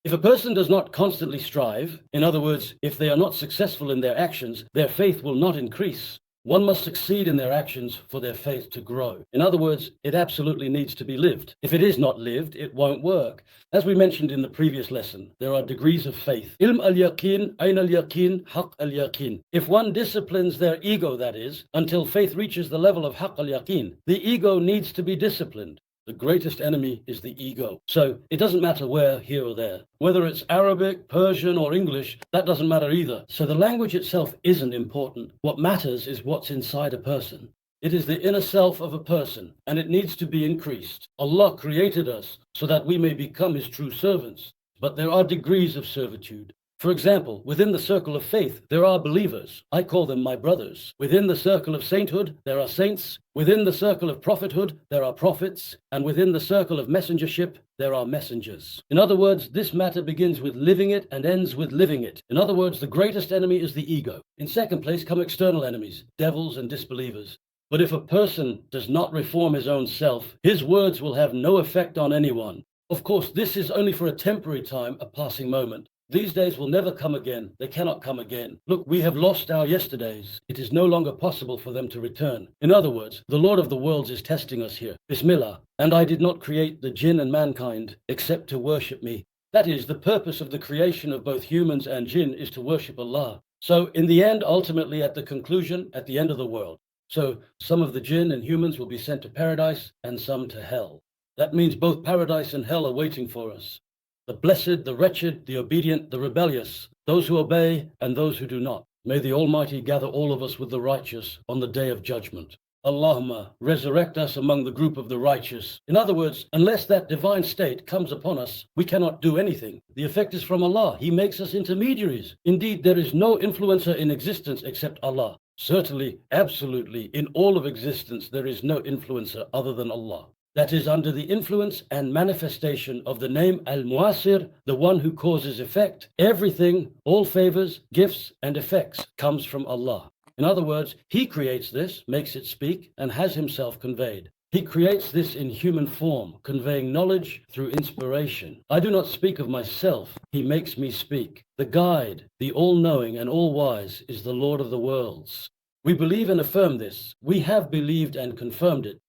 If a person does not constantly strive, in other words, if they are not successful in their actions, their faith will not increase. One must succeed in their actions for their faith to grow. In other words, it absolutely needs to be lived. If it is not lived, it won't work. As we mentioned in the previous lesson, there are degrees of faith. Ilm al-yaqin, ayn al-yaqin, haqq al-yaqin. If one disciplines their ego, that is, until faith reaches the level of haqq al-yaqin, the ego needs to be disciplined. The greatest enemy is the ego. So it doesn't matter where, here or there. Whether it's Arabic, Persian, or English, that doesn't matter either. So the language itself isn't important. What matters is what's inside a person. It is the inner self of a person, and it needs to be increased. Allah created us so that we may become His true servants. But there are degrees of servitude. For example, within the circle of faith, there are believers. I call them my brothers. Within the circle of sainthood, there are saints. Within the circle of prophethood, there are prophets. And within the circle of messengership, there are messengers. In other words, this matter begins with living it and ends with living it. In other words, the greatest enemy is the ego. In second place come external enemies, devils and disbelievers. But if a person does not reform his own self, his words will have no effect on anyone. Of course, this is only for a temporary time, a passing moment. These days will never come again. They cannot come again. Look, we have lost our yesterdays. It is no longer possible for them to return. In other words, the Lord of the worlds is testing us here. Bismillah. And I did not create the jinn and mankind except to worship me. That is, the purpose of the creation of both humans and jinn is to worship Allah. So in the end, ultimately at the conclusion, at the end of the world. So some of the jinn and humans will be sent to paradise and some to hell. That means both paradise and hell are waiting for us. The blessed, the wretched, the obedient, the rebellious, those who obey and those who do not. May the Almighty gather all of us with the righteous on the day of judgment. Allahumma, resurrect us among the group of the righteous. In other words, unless that divine state comes upon us, we cannot do anything. The effect is from Allah. He makes us intermediaries. Indeed, there is no influencer in existence except Allah. Certainly, absolutely, in all of existence, there is no influencer other than Allah. That is under the influence and manifestation of the name Al-Muasir, the one who causes effect. Everything, all favors, gifts, and effects comes from Allah. In other words, He creates this, makes it speak, and has Himself conveyed. He creates this in human form, conveying knowledge through inspiration. I do not speak of myself, He makes me speak. The guide, the all-knowing and all-wise, is the Lord of the worlds. We believe and affirm this. We have believed and confirmed it.